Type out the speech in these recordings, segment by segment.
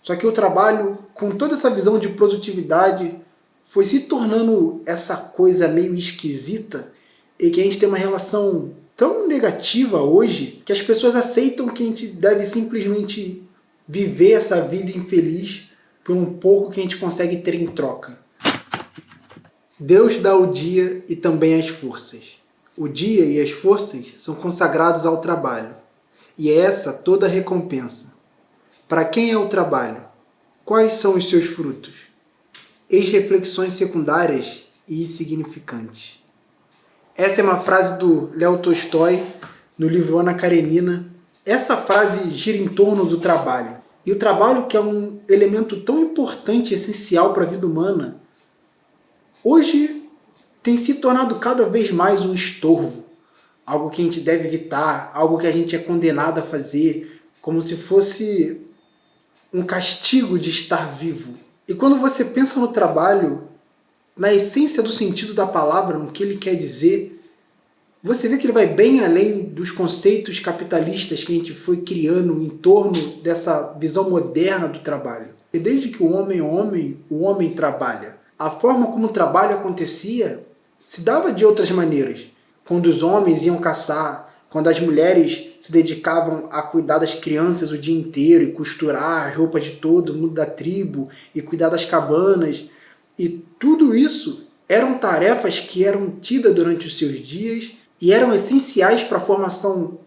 Só que o trabalho, com toda essa visão de produtividade, foi se tornando essa coisa meio esquisita e que a gente tem uma relação tão negativa hoje que as pessoas aceitam que a gente deve simplesmente viver essa vida infeliz por um pouco que a gente consegue ter em troca. Deus dá o dia e também as forças. O dia e as forças são consagrados ao trabalho, e é essa toda a recompensa. Para quem é o trabalho? Quais são os seus frutos? Eis reflexões secundárias e insignificantes. Essa é uma frase do Léo Tolstói, no livro Ana Karenina. Essa frase gira em torno do trabalho. E o trabalho, que é um elemento tão importante e essencial para a vida humana, hoje tem se tornado cada vez mais um estorvo. Algo que a gente deve evitar, algo que a gente é condenado a fazer, como se fosse um castigo de estar vivo. E quando você pensa no trabalho, na essência do sentido da palavra, no que ele quer dizer, você vê que ele vai bem além dos conceitos capitalistas que a gente foi criando em torno dessa visão moderna do trabalho. E desde que o homem é homem, o homem trabalha. A forma como o trabalho acontecia se dava de outras maneiras. Quando os homens iam caçar, quando as mulheres se dedicavam a cuidar das crianças o dia inteiro e costurar as roupas de todo mundo da tribo e cuidar das cabanas. E tudo isso eram tarefas que eram tidas durante os seus dias e eram essenciais para a formação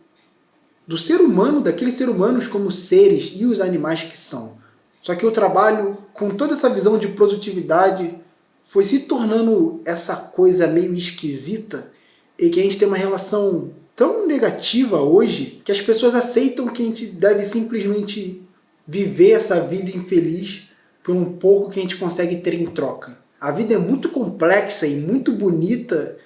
do ser humano, daqueles seres humanos como seres e os animais que são. Só que o trabalho, com toda essa visão de produtividade, foi se tornando essa coisa meio esquisita e que a gente tem uma relação tão negativa hoje que as pessoas aceitam que a gente deve simplesmente viver essa vida infeliz por um pouco que a gente consegue ter em troca. A vida é muito complexa e muito bonita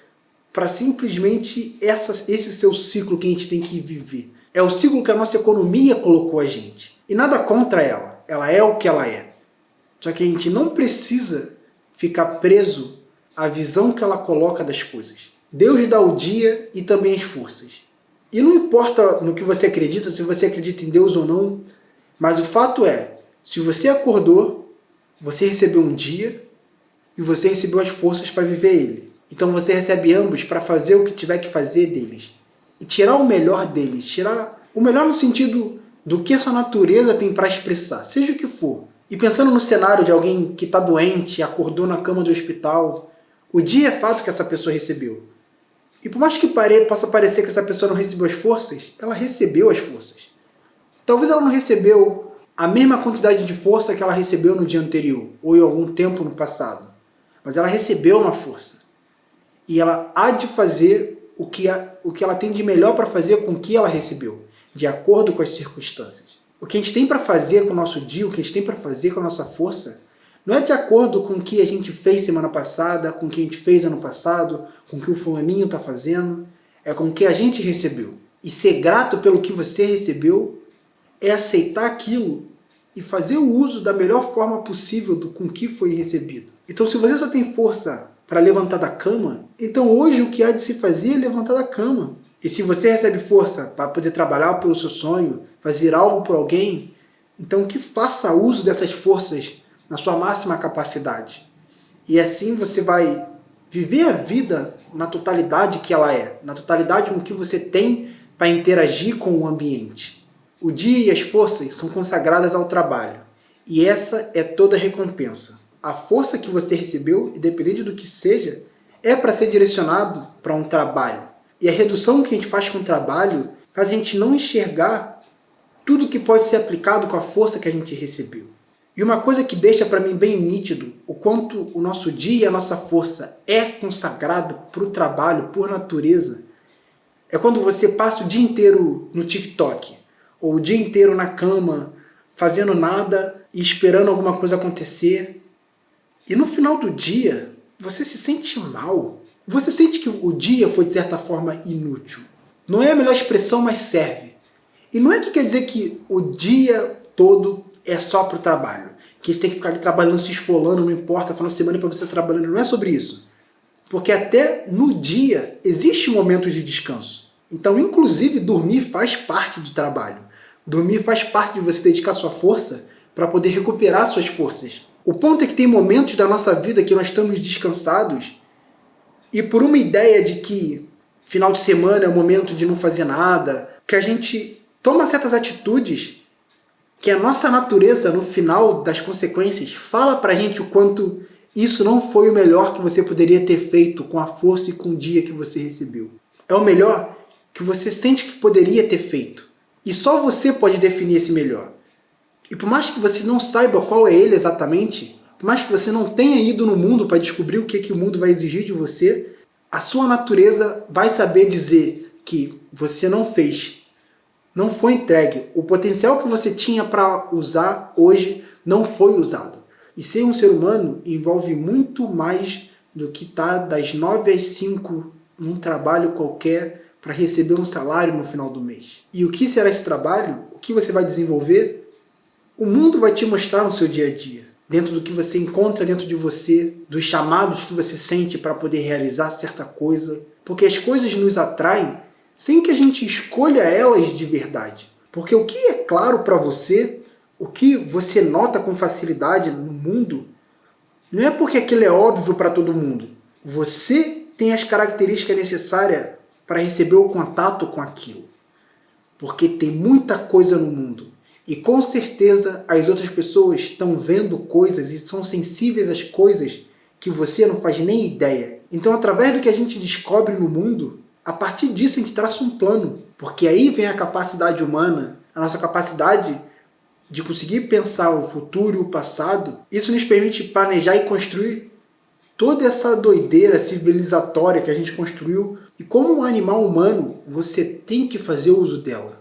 para simplesmente esse seu ciclo que a gente tem que viver. É o ciclo que a nossa economia colocou a gente. E nada contra ela. Ela é o que ela é. Só que a gente não precisa ficar preso à visão que ela coloca das coisas. Deus dá o dia e também as forças. E não importa no que você acredita, se você acredita em Deus ou não, mas o fato é, se você acordou, você recebeu um dia e você recebeu as forças para viver ele. Então você recebe ambos para fazer o que tiver que fazer deles. E tirar o melhor deles, tirar o melhor no sentido do que a sua natureza tem para expressar, seja o que for. E pensando no cenário de alguém que está doente, acordou na cama do hospital, o dia é fato que essa pessoa recebeu. E por mais que possa parecer que essa pessoa não recebeu as forças, ela recebeu as forças. Talvez ela não recebeu a mesma quantidade de força que ela recebeu no dia anterior, ou em algum tempo no passado. Mas ela recebeu uma força. E ela há de fazer o que ela tem de melhor para fazer com o que ela recebeu, de acordo com as circunstâncias. O que a gente tem para fazer com o nosso dia, o que a gente tem para fazer com a nossa força, não é de acordo com o que a gente fez semana passada, com o que a gente fez ano passado, com o que o fulaninho está fazendo, é com o que a gente recebeu. E ser grato pelo que você recebeu é aceitar aquilo e fazer o uso da melhor forma possível com o que foi recebido. Então, se você só tem força para levantar da cama, então hoje o que há de se fazer é levantar da cama. E se você recebe força para poder trabalhar pelo seu sonho, fazer algo por alguém, então que faça uso dessas forças na sua máxima capacidade. E assim você vai viver a vida na totalidade que ela é, na totalidade com que você tem para interagir com o ambiente. O dia e as forças são consagradas ao trabalho, e essa é toda a recompensa. A força que você recebeu, independente do que seja, é para ser direcionado para um trabalho. E a redução que a gente faz com o trabalho faz a gente não enxergar tudo que pode ser aplicado com a força que a gente recebeu. E uma coisa que deixa para mim bem nítido o quanto o nosso dia e a nossa força é consagrado para o trabalho, por natureza, é quando você passa o dia inteiro no TikTok, ou o dia inteiro na cama, fazendo nada e esperando alguma coisa acontecer. E no final do dia, você se sente mal. Você sente que o dia foi, de certa forma, inútil. Não é a melhor expressão, mas serve. E não é que quer dizer que o dia todo é só para o trabalho. Que a gente tem que ficar ali trabalhando, se esfolando, não importa, falando semana para você trabalhando. Não é sobre isso. Porque até no dia existe um momento de descanso. Então, inclusive, dormir faz parte do trabalho. Dormir faz parte de você dedicar sua força para poder recuperar suas forças. O ponto é que tem momentos da nossa vida que nós estamos descansados e por uma ideia de que final de semana é o momento de não fazer nada, que a gente toma certas atitudes que a nossa natureza, no final das consequências, fala pra gente o quanto isso não foi o melhor que você poderia ter feito com a força e com o dia que você recebeu. É o melhor que você sente que poderia ter feito. E só você pode definir esse melhor. E por mais que você não saiba qual é ele exatamente, por mais que você não tenha ido no mundo para descobrir o que o mundo vai exigir de você, a sua natureza vai saber dizer que você não fez, não foi entregue. O potencial que você tinha para usar hoje não foi usado. E ser um ser humano envolve muito mais do que estar das 9 às 5 num trabalho qualquer para receber um salário no final do mês. E o que será esse trabalho? O que você vai desenvolver? O mundo vai te mostrar no seu dia a dia, dentro do que você encontra dentro de você, dos chamados que você sente para poder realizar certa coisa, porque as coisas nos atraem sem que a gente escolha elas de verdade. Porque o que é claro para você, o que você nota com facilidade no mundo, não é porque aquilo é óbvio para todo mundo. Você tem as características necessárias para receber o contato com aquilo. Porque tem muita coisa no mundo. E com certeza as outras pessoas estão vendo coisas e são sensíveis às coisas que você não faz nem ideia. Então, através do que a gente descobre no mundo, a partir disso a gente traça um plano. Porque aí vem a capacidade humana, a nossa capacidade de conseguir pensar o futuro e o passado. Isso nos permite planejar e construir toda essa doideira civilizatória que a gente construiu. E como um animal humano, você tem que fazer uso dela.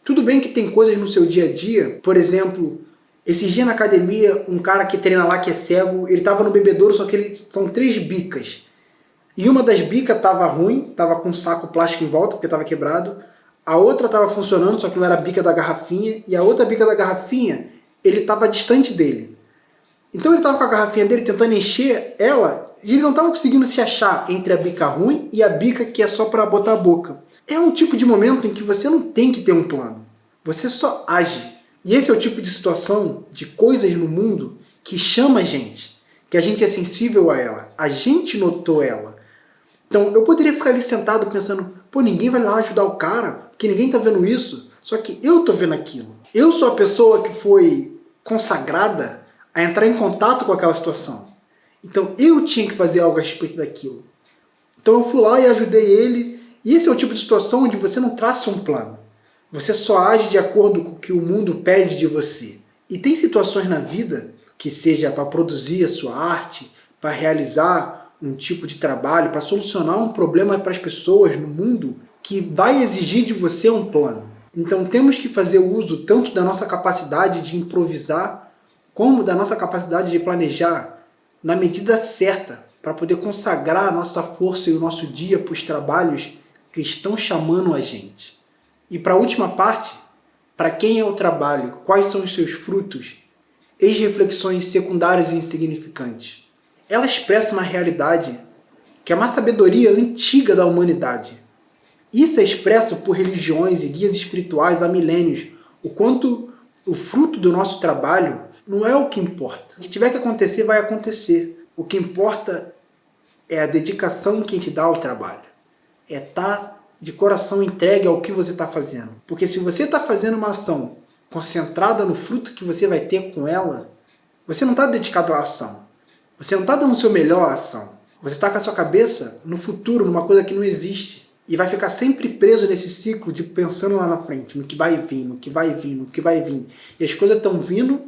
Tudo bem que tem coisas no seu dia a dia, por exemplo, esses dias na academia, um cara que treina lá que é cego, ele estava no bebedouro, só que são 3 bicas. E uma das bicas estava ruim, estava com um saco plástico em volta, porque estava quebrado. A outra estava funcionando, só que não era a bica da garrafinha. E a outra bica da garrafinha, ele estava distante dele. Então ele estava com a garrafinha dele tentando encher ela, e ele não estava conseguindo se achar entre a bica ruim e a bica que é só para botar a boca. É um tipo de momento em que você não tem que ter um plano. Você só age. E esse é o tipo de situação, de coisas no mundo, que chama a gente. Que a gente é sensível a ela. A gente notou ela. Então eu poderia ficar ali sentado pensando, pô, ninguém vai lá ajudar o cara, porque ninguém tá vendo isso. Só que eu tô vendo aquilo. Eu sou a pessoa que foi consagrada a entrar em contato com aquela situação. Então eu tinha que fazer algo a respeito daquilo. Então eu fui lá e ajudei ele. E esse é o tipo de situação onde você não traça um plano. Você só age de acordo com o que o mundo pede de você. E tem situações na vida, que seja para produzir a sua arte, para realizar um tipo de trabalho, para solucionar um problema para as pessoas no mundo, que vai exigir de você um plano. Então temos que fazer uso tanto da nossa capacidade de improvisar, como da nossa capacidade de planejar na medida certa, para poder consagrar a nossa força e o nosso dia para os trabalhos que estão chamando a gente. E para a última parte, para quem é o trabalho, quais são os seus frutos, eis reflexões secundárias e insignificantes. Ela expressa uma realidade que é uma sabedoria antiga da humanidade. Isso é expresso por religiões e guias espirituais há milênios, o quanto o fruto do nosso trabalho não é o que importa. O que tiver que acontecer, vai acontecer. O que importa é a dedicação que a gente dá ao trabalho. É estar de coração entregue ao que você está fazendo. Porque se você está fazendo uma ação concentrada no fruto que você vai ter com ela, você não está dedicado à ação. Você não está dando o seu melhor à ação. Você está com a sua cabeça no futuro, numa coisa que não existe. E vai ficar sempre preso nesse ciclo de pensando lá na frente, no que vai vir, no que vai vir, no que vai vir. E as coisas estão vindo,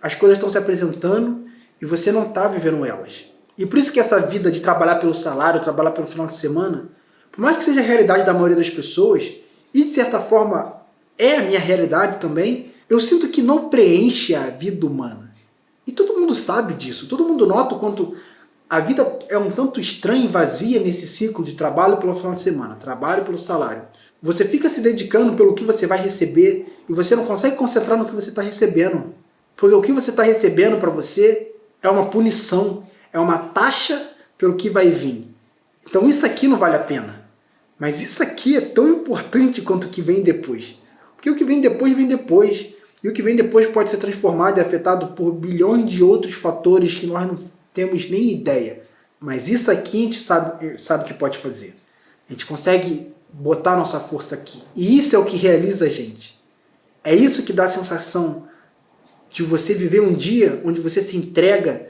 as coisas estão se apresentando e você não está vivendo elas. E por isso que essa vida de trabalhar pelo salário, trabalhar pelo final de semana, por mais que seja a realidade da maioria das pessoas, e de certa forma é a minha realidade também, eu sinto que não preenche a vida humana. E todo mundo sabe disso, todo mundo nota o quanto a vida é um tanto estranha e vazia nesse ciclo de trabalho pelo final de semana, trabalho pelo salário. Você fica se dedicando pelo que você vai receber e você não consegue concentrar no que você está recebendo. Porque o que você está recebendo para você é uma punição, é uma taxa pelo que vai vir. Então isso aqui não vale a pena. Mas isso aqui é tão importante quanto o que vem depois. Porque o que vem depois, vem depois. E o que vem depois pode ser transformado e afetado por bilhões de outros fatores que nós não temos nem ideia. Mas isso aqui a gente sabe que pode fazer. A gente consegue botar nossa força aqui. E isso é o que realiza a gente. É isso que dá a sensação de você viver um dia onde você se entrega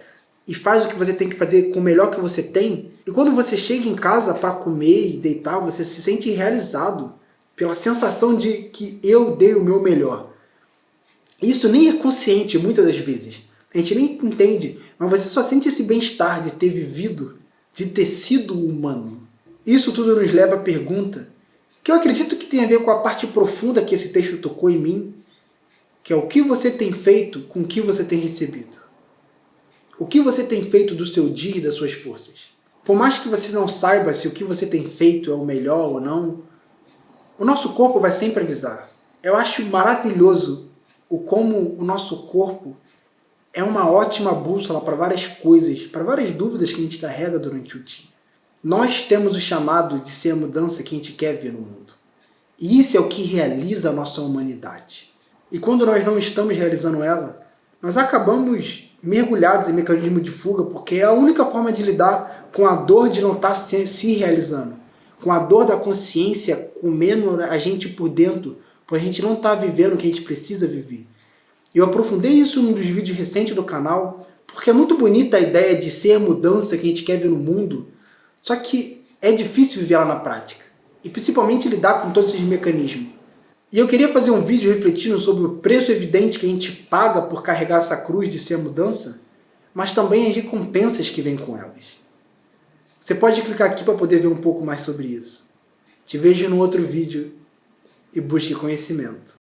e faz o que você tem que fazer com o melhor que você tem. E quando você chega em casa para comer e deitar, você se sente realizado pela sensação de que eu dei o meu melhor. Isso nem é consciente muitas das vezes. A gente nem entende, mas você só sente esse bem-estar de ter vivido, de ter sido humano. Isso tudo nos leva à pergunta, que eu acredito que tem a ver com a parte profunda que esse texto tocou em mim, que é o que você tem feito com o que você tem recebido. O que você tem feito do seu dia e das suas forças. Por mais que você não saiba se o que você tem feito é o melhor ou não, o nosso corpo vai sempre avisar. Eu acho maravilhoso o como o nosso corpo é uma ótima bússola para várias coisas, para várias dúvidas que a gente carrega durante o dia. Nós temos o chamado de ser a mudança que a gente quer ver no mundo. E isso é o que realiza a nossa humanidade. E quando nós não estamos realizando ela, nós acabamos mergulhados em mecanismo de fuga, porque é a única forma de lidar com a dor de não estar se realizando, com a dor da consciência comendo a gente por dentro, por a gente não estar vivendo o que a gente precisa viver. Eu aprofundei isso num dos vídeos recentes do canal, porque é muito bonita a ideia de ser a mudança que a gente quer ver no mundo, só que é difícil viver ela na prática, e principalmente lidar com todos esses mecanismos. E eu queria fazer um vídeo refletindo sobre o preço evidente que a gente paga por carregar essa cruz de ser a mudança, mas também as recompensas que vêm com elas. Você pode clicar aqui para poder ver um pouco mais sobre isso. Te vejo no outro vídeo e busque conhecimento.